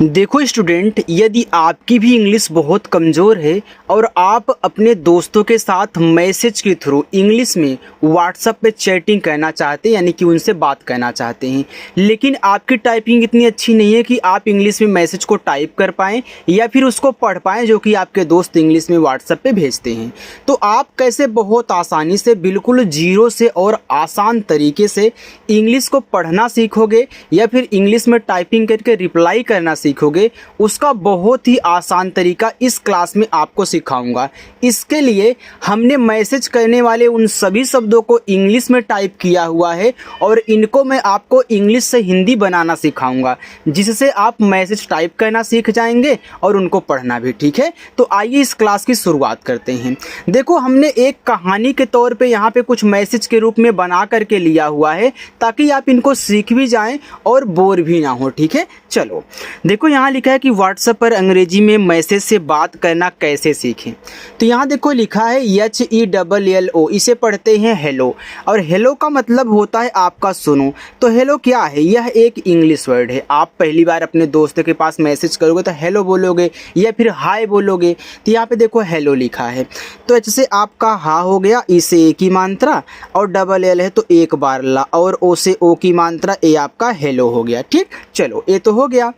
देखो स्टूडेंट, यदि आपकी भी इंग्लिश बहुत कमज़ोर है और आप अपने दोस्तों के साथ मैसेज के थ्रू इंग्लिश में व्हाट्सएप पे चैटिंग करना चाहते हैं, यानी कि उनसे बात करना चाहते हैं, लेकिन आपकी टाइपिंग इतनी अच्छी नहीं है कि आप इंग्लिश में मैसेज को टाइप कर पाएँ या फिर उसको पढ़ पाएँ जो कि आपके दोस्त इंग्लिश में व्हाट्सएप पे भेजते हैं, तो आप कैसे बहुत आसानी से बिल्कुल जीरो से और आसान तरीके से इंग्लिश को पढ़ना सीखोगे या फिर इंग्लिश में टाइपिंग करके रिप्लाई करना सीखोगे, उसका बहुत ही आसान तरीका इस क्लास में आपको सिखाऊंगा। इसके लिए हमने मैसेज करने वाले उन सभी शब्दों को इंग्लिश में टाइप किया हुआ है और इनको मैं आपको इंग्लिश से हिंदी बनाना सिखाऊंगा, जिससे आप मैसेज टाइप करना सीख जाएंगे और उनको पढ़ना भी। ठीक है, तो आइए इस क्लास की शुरुआत करते हैं। देखो, हमने एक कहानी के तौर पे यहाँ पे कुछ मैसेज के रूप में बना करके लिया हुआ है ताकि आप इनको सीख भी जाएं और बोर भी ना हो। ठीक है, चलो देखो, यहाँ लिखा है कि व्हाट्सएप पर अंग्रेजी में मैसेज से बात करना कैसे सीखें। तो यहाँ देखो लिखा है HELLO, इसे पढ़ते हैं हेलो, और हेलो का मतलब होता है आपका सुनो। तो हेलो क्या है? यह एक इंग्लिश वर्ड है। आप पहली बार अपने दोस्त के पास मैसेज करोगे तो हेलो बोलोगे या फिर हाय बोलोगे। तो यहाँ पे देखो हेलो लिखा है, तो एच से आपका हा हो गया, ई से ए की मात्रा, और डबल एल है तो एक बार ला, और ओ से ओ की मात्रा, ए आपका हेलो हो गया। ठीक, चलो ये तो हो गया।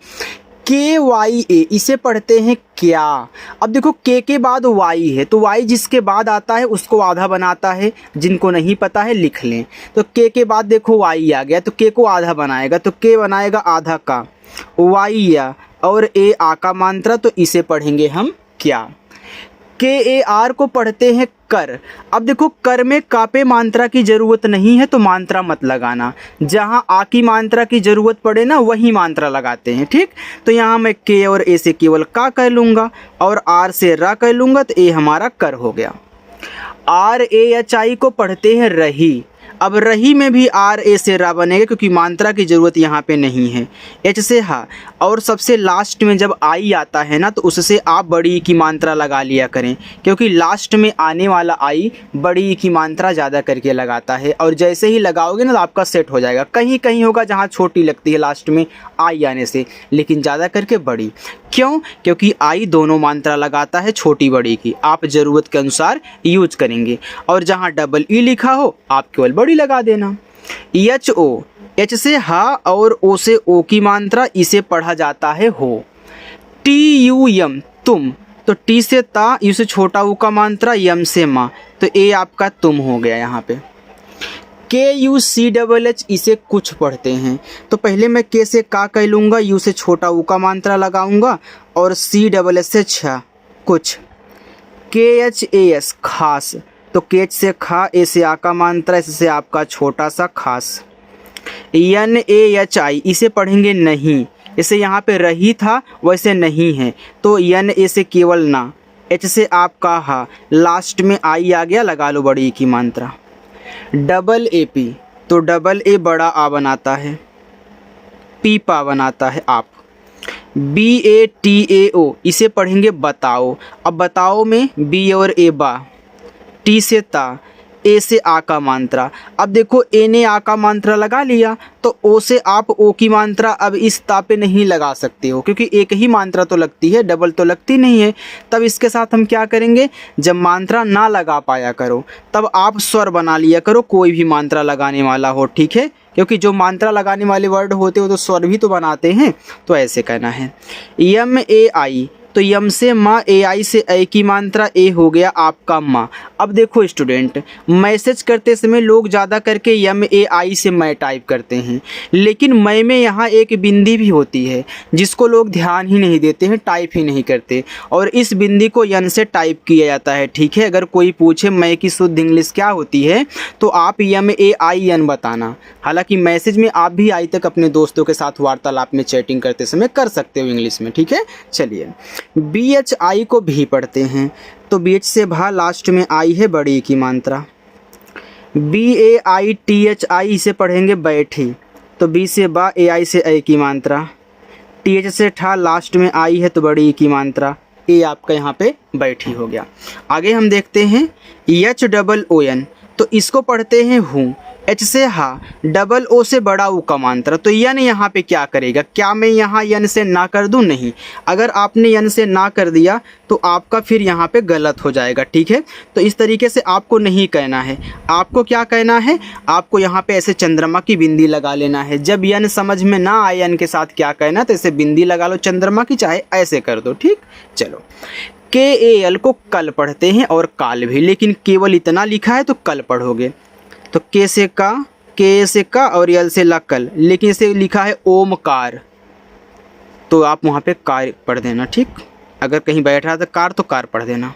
KYA, इसे पढ़ते हैं क्या। अब देखो के बाद वाई है, तो वाई जिसके बाद आता है उसको आधा बनाता है, जिनको नहीं पता है लिख लें। तो के बाद देखो वाई आ गया, तो के को आधा बनाएगा, तो के बनाएगा आधा का, वाई या और ए आ का मात्रा, तो इसे पढ़ेंगे हम क्या। KAR को पढ़ते हैं कर। अब देखो कर में का पे मात्रा की ज़रूरत नहीं है तो मात्रा मत लगाना, जहाँ आ की मात्रा की ज़रूरत पड़े ना वही मात्रा लगाते हैं। ठीक, तो यहाँ मैं के और ए से केवल का कर लूँगा और आर से रा कर लूँगा, तो ए हमारा कर हो गया। RAHI को पढ़ते हैं रही। अब रही में भी आर ए से रा बनेगा क्योंकि मात्रा की ज़रूरत यहाँ पे नहीं है। एच से हा, और सबसे लास्ट में जब आई आता है ना तो उससे आप बड़ी की मात्रा लगा लिया करें, क्योंकि लास्ट में आने वाला आई बड़ी की मात्रा ज़्यादा करके लगाता है, और जैसे ही लगाओगे ना तो आपका सेट हो जाएगा। कहीं कहीं होगा जहाँ छोटी लगती है लास्ट में आई आने से, लेकिन ज़्यादा करके बड़ी। क्यों? क्योंकि आई दोनों मात्रा लगाता है छोटी बड़ी की, आप ज़रूरत के अनुसार यूज करेंगे। और जहाँ डबल ई लिखा हो आप केवल बड़ी लगा देना। HO, एच से हा और ओ से ओ की मात्रा, इसे पढ़ा जाता है हो। TUM, तुम, तो टी से ता, यू से छोटा ऊ का मात्रा, यम से माँ, तो ए आपका तुम हो गया यहाँ पे। KUCHH, इसे कुछ पढ़ते हैं। तो पहले मैं के से का कह लूँगा, यू से छोटा ऊ का मात्रा लगाऊंगा, और CSS से छा कुछ। KHAS, खास, तो केच से खा, ए से आ का मात्रा, इससे आपका छोटा सा खास। NAHI, इसे पढ़ेंगे नहीं, इसे यहाँ पे रही था वैसे नहीं है, तो NA से केवल ना, एच से आपका हा, लास्ट में आई आ गया, लगा लो बड़ी की मात्रा। AP, तो डबल ए बड़ा आ बनाता है, पीपा बनाता है आप। BATAO, इसे पढ़ेंगे बताओ। अब बताओ में बी और ए बा, टी से ता, ए से आ का मात्रा। अब देखो ए ने आ का मात्रा लगा लिया, तो ओ से आप ओ की मात्रा अब इस ता पे नहीं लगा सकते हो, क्योंकि एक ही मात्रा तो लगती है, डबल तो लगती नहीं है। तब इसके साथ हम क्या करेंगे, जब मात्रा ना लगा पाया करो तब आप स्वर बना लिया करो, कोई भी मात्रा लगाने वाला हो। ठीक है, क्योंकि जो मात्रा लगाने वाले वर्ड होते हो तो स्वर भी तो बनाते हैं, तो ऐसे कहना है। MAI, तो यम से माँ, AI से ए की मात्रा, ए हो गया आपका माँ। अब देखो स्टूडेंट, मैसेज करते समय लोग ज़्यादा करके MAI से मैं टाइप करते हैं, लेकिन मैं में यहाँ एक बिंदी भी होती है जिसको लोग ध्यान ही नहीं देते हैं, टाइप ही नहीं करते, और इस बिंदी को यन से टाइप किया जाता है। ठीक है, अगर कोई पूछे मैं की शुद्ध इंग्लिश क्या होती है तो आप MAIN बताना। हालांकि मैसेज में आप भी आई तक अपने दोस्तों के साथ वार्तालाप में चैटिंग करते समय कर सकते हो इंग्लिश में। ठीक है, चलिए। BHI को भी पढ़ते हैं, तो BH से भा, लास्ट में आई है बड़ी की मात्रा। BAITHI, इसे पढ़ेंगे बैठी, तो B से बा, AI से ए की मात्रा, TH से ठा, लास्ट में आई है तो बड़ी की मात्रा, ए आपका यहाँ पे बैठी हो गया। आगे हम देखते हैं HOON, तो इसको पढ़ते हैं हूँ, एच से हा, डबल ओ से बड़ा ऊ का मात्रा। तो यन यहाँ पे क्या करेगा, क्या मैं यहाँ यन से ना कर दूँ? नहीं, अगर आपने यन से ना कर दिया तो आपका फिर यहाँ पे गलत हो जाएगा, ठीक है। तो इस तरीके से आपको नहीं कहना है। आपको क्या कहना है, आपको यहाँ पे ऐसे चंद्रमा की बिंदी लगा लेना है। जब यन समझ में ना आए यन के साथ क्या कहना, तो ऐसे बिंदी लगा लो चंद्रमा की, चाहे ऐसे कर दो, ठीक। चलो, के ए एल को कल पढ़ते हैं और काल भी, लेकिन केवल इतना लिखा है तो कल पढ़ोगे। तो के से का, के से का और यल से ला कल, लेकिन इसे लिखा है ओमकार, तो आप वहाँ पे कार पढ़ देना, ठीक। अगर कहीं बैठा था कार तो कार पढ़ देना।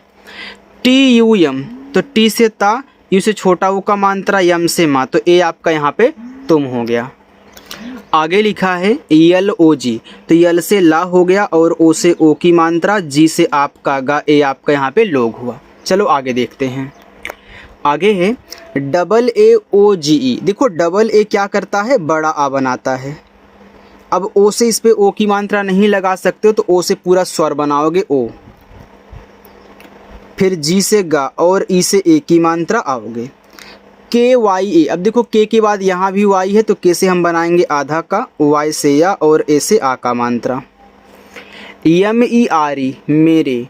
टी यू यम, तो टी से ता, यू से छोटा ऊ का मात्रा, यम से माँ, तो ए आपका यहाँ पे तुम हो गया। आगे लिखा है यल ओ जी, तो यल से ला हो गया और ओ से ओ की मात्रा, जी से आपका गा, ए आपका यहाँ पे लोग हुआ। चलो आगे देखते हैं। आगे है डबल ए ओ जी ई। देखो डबल ए क्या करता है, बड़ा आ बनाता है। अब ओ से इस पे ओ की मात्रा नहीं लगा सकते हो, तो ओ से पूरा स्वर बनाओगे ओ, फिर जी से गा और ई से ए की मात्रा आओगे। के वाई ए, अब देखो के के बाद यहाँ भी वाई है, तो के से हम बनाएंगे आधा का, वाई से या और ए से आ का मात्रा। यम ई आर ई मेरे,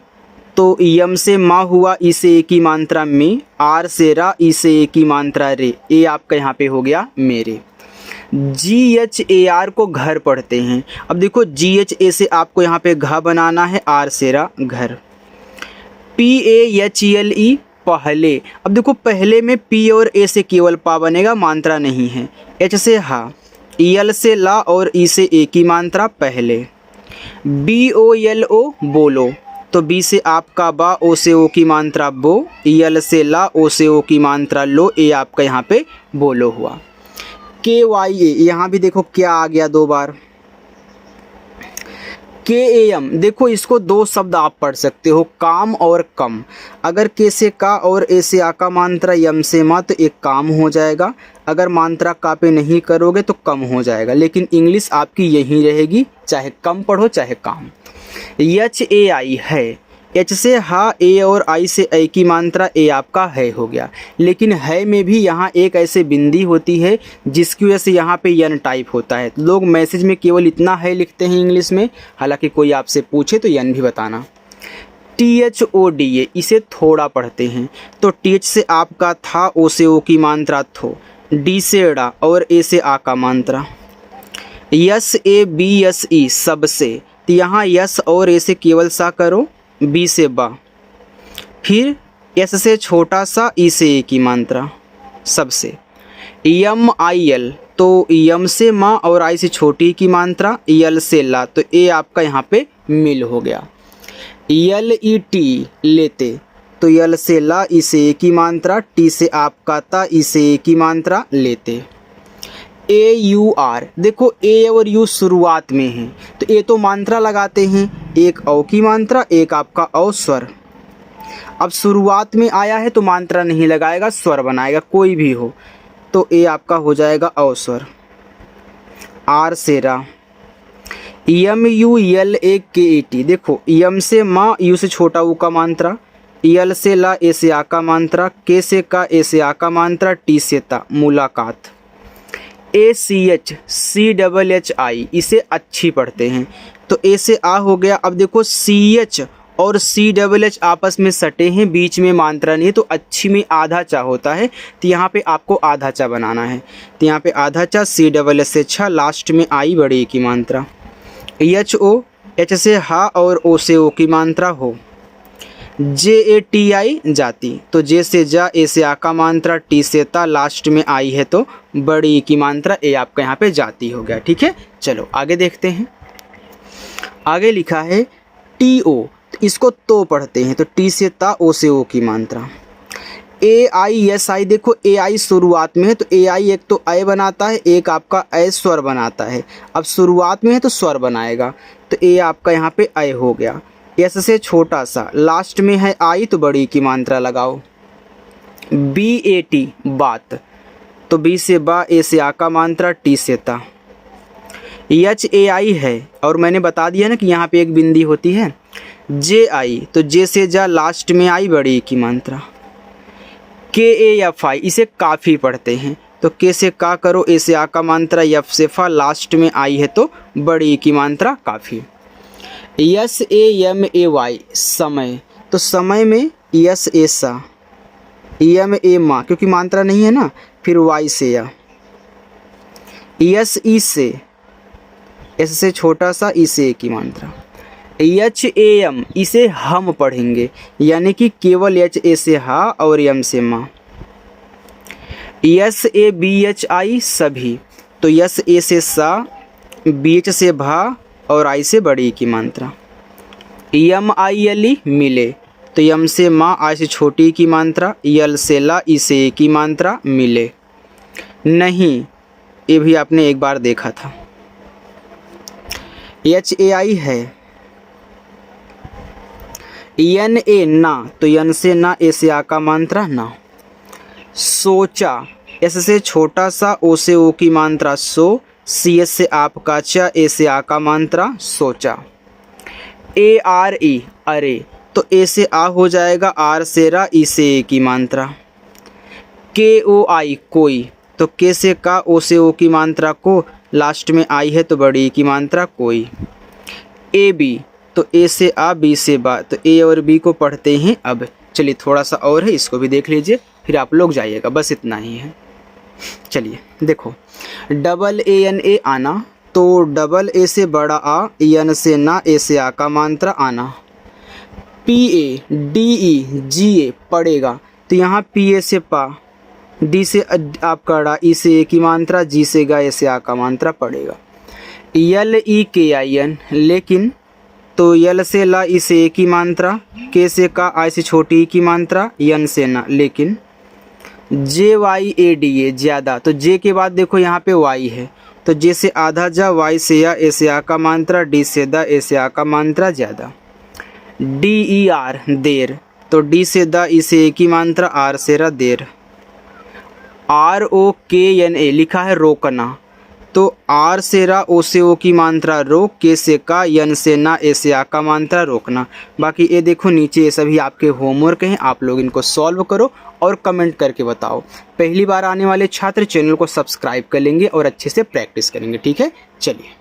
तो यम से माँ हुआ, ई से ए की मात्रा में, आर से रा, ई से ए की मात्रा रे, ए आपका यहाँ पे हो गया मेरे। जी एच ए आर को घर पढ़ते हैं। अब देखो जी एच ए से आपको यहाँ पे घ बनाना है, आर से रा घर। P A H L E पहले, अब देखो पहले में पी और ए से केवल पा बनेगा, मात्रा नहीं है। एच से हा, यल से ला और ई से ए की मात्रा पहले। बी ओ एल ओ बोलो, तो बी से आपका बा, ओ से ओ की मात्रा बो, यल से ला, ओ से ओ की मात्रा लो, ए आपका यहाँ पे बोलो हुआ। के वाई ए, यहाँ भी देखो क्या आ गया दो बार। के ए एम, देखो इसको दो शब्द आप पढ़ सकते हो, काम और कम। अगर के से का और ए से आ का मात्रा, यम से मा, तो एक काम हो जाएगा। अगर मात्रा का पे नहीं करोगे तो कम हो जाएगा, लेकिन इंग्लिश आपकी यही रहेगी, चाहे कम पढ़ो चाहे काम। एच ए आई है, एच से हा, ए और आई से ए की मात्रा, ए आपका है हो गया। लेकिन है में भी यहाँ एक ऐसे बिंदी होती है जिसकी वजह से यहाँ पे यन टाइप होता है। लोग मैसेज में केवल इतना है लिखते हैं इंग्लिश में, हालांकि कोई आपसे पूछे तो यन भी बताना। T H O D A, इसे थोड़ा पढ़ते हैं, तो टी एच से आपका था, ओ से ओ की मात्रा थो, डी से डा और ए से आ का मात्रा। Yes A B S E सबसे, तो यहाँ यस और ए से केवल सा करो, बी से बा, फिर एस से छोटा सा, ई से ए की मात्रा सबसे। यम आई एल, तो यम से माँ और आई से छोटी की मात्रा, यल से ला, तो ए आपका यहाँ पे मिल हो गया। यल ई टी लेते, तो यल से ला, ई से ए की मात्रा, टी से आपका ता, ई से ए की मात्रा लेते। ए यू आर, देखो ए और यू शुरुआत में है, तो ए तो मात्रा लगाते हैं, एक औ की मात्रा, एक आपका औ स्वर। अब शुरुआत में आया है तो मात्रा नहीं लगाएगा, स्वर बनाएगा कोई भी हो, तो ए आपका हो जाएगा औ स्वर। आर से रा। यम यू यल ए के ए टी, देखो यम से माँ, यू से छोटा ऊ का मात्रा, यल से ला, ए से आ का मात्रा, के से का, ए से आ का मात्रा, टी से ता, मुलाकात। A C H C double H I, इसे अच्छी पढ़ते हैं, तो ए से आ हो गया। अब देखो सी एच और सी डबल एच आपस में सटे हैं, बीच में मात्रा नहीं है, तो अच्छी में आधा चा होता है, तो यहाँ पे आपको आधा चा बनाना है, तो यहाँ पे आधा चा, सी डबल एच से छा, लास्ट में आई बड़ी की मात्रा। एच ओ, एच से हा और ओ से ओ की मात्रा हो। जे ए टी आई जाती, तो जे से जा, ए से आ का मात्रा, टी से ता, लास्ट में आई है तो बड़ी की मात्रा, ए आपका यहाँ पे जाती हो गया, ठीक है। चलो आगे देखते हैं। आगे लिखा है टी ओ, इसको तो पढ़ते हैं, तो टी से ता, ओ से ओ की मात्रा। ए आई एस आई, देखो ए आई शुरुआत में है, तो ए आई एक तो ए बनाता है, एक आपका ए स्वर बनाता है। अब शुरुआत में है तो स्वर बनाएगा, तो ए आपका यहाँ पे ए हो गया। एस से छोटा सा, लास्ट में है आई, तो बड़ी की मात्रा लगाओ। बी ए टी बात, तो बी से बा, ए से आ का मात्रा, टी से ता। एच ए आई है, और मैंने बता दिया ना कि यहाँ पे एक बिंदी होती है। जे आई, तो जे से जा, लास्ट में आई बड़ी की मात्रा। के ए एफ आई, इसे काफ़ी पढ़ते हैं, तो के से का करो, ए से आ का मात्रा, यफ से फा, लास्ट में आई है तो बड़ी ई की मात्रा काफ़ी। यस ए यम ए वाई समय, तो समय में यस ए सा, यम ए मा क्योंकि मात्रा नहीं है ना, फिर वाई से या, यस ई से, एस से छोटा सा, ई से ए की मात्रा। एच ए एम इसे हम पढ़ेंगे यानी कि केवल एच ए से हा और एम से मा। Yes A B H I सभी, तो यस ए से सा, बी एच से भा और आई से बड़ी की मात्रा। यम आई एल ई मिले, तो यम से माँ, आई से छोटी की मात्रा, यल से ला, ई से ए की मात्रा मिले। नहीं, ये भी आपने एक बार देखा था। एच ए आई है, एन ए ना, तो यन से ना, ए से आ का मात्रा ना। सोचा, एस से छोटा सा, ओ से ओ की मात्रा सो, सी एस से आप का चा, ए से आ का मात्रा सोचा। ए आर ई अरे, तो ए से आ हो जाएगा, आर से रा, ई से ए की मात्रा। के ओ आई कोई, तो के से का, ओ से ओ की मात्रा को, लास्ट में आई है तो बड़ी ई की मात्रा कोई। ए बी, तो ए से आ, बी से बा, तो ए और बी को पढ़ते हैं अब। चलिए थोड़ा सा और है, इसको भी देख लीजिए फिर आप लोग जाइएगा, बस इतना ही है। चलिए देखो, डबल ए एन ए आना, तो डबल ए से बड़ा आ, एन से ना, ए से आ का मात्रा आना। पी ए डी ई जी ए पड़ेगा, तो यहाँ पी ए से पा, डी से आपका ड़ा, ई से ए की मात्रा, जी से गा, ए से आ का मात्रा पड़ेगा। यल ई के आई एन लेकिन, तो यल से ला, ई से ए की मात्रा, के से का, आई से छोटी की मात्रा, यन से ना लेकिन। जे वाई ए डी ए ज़्यादा, तो जे के बाद देखो यहाँ पे वाई है, तो जे से आधा जा, वाई से या, ए से आ का मात्रा, डी से दा, ए से आ का मात्रा ज़्यादा। डी ई आर देर, तो डी से दा, ई से ए की मात्रा, आर से रा देर। आर ओ के एन ए लिखा है रोकना, तो आर से रा, ओ से ओ की मात्रा रोक, के से का, यन से ना, ए से आ का मात्रा रोकना। बाकी ये देखो नीचे ये सभी आपके होमवर्क हैं, आप लोग इनको सॉल्व करो और कमेंट करके बताओ। पहली बार आने वाले छात्र चैनल को सब्सक्राइब कर लेंगे और अच्छे से प्रैक्टिस करेंगे, ठीक है। चलिए।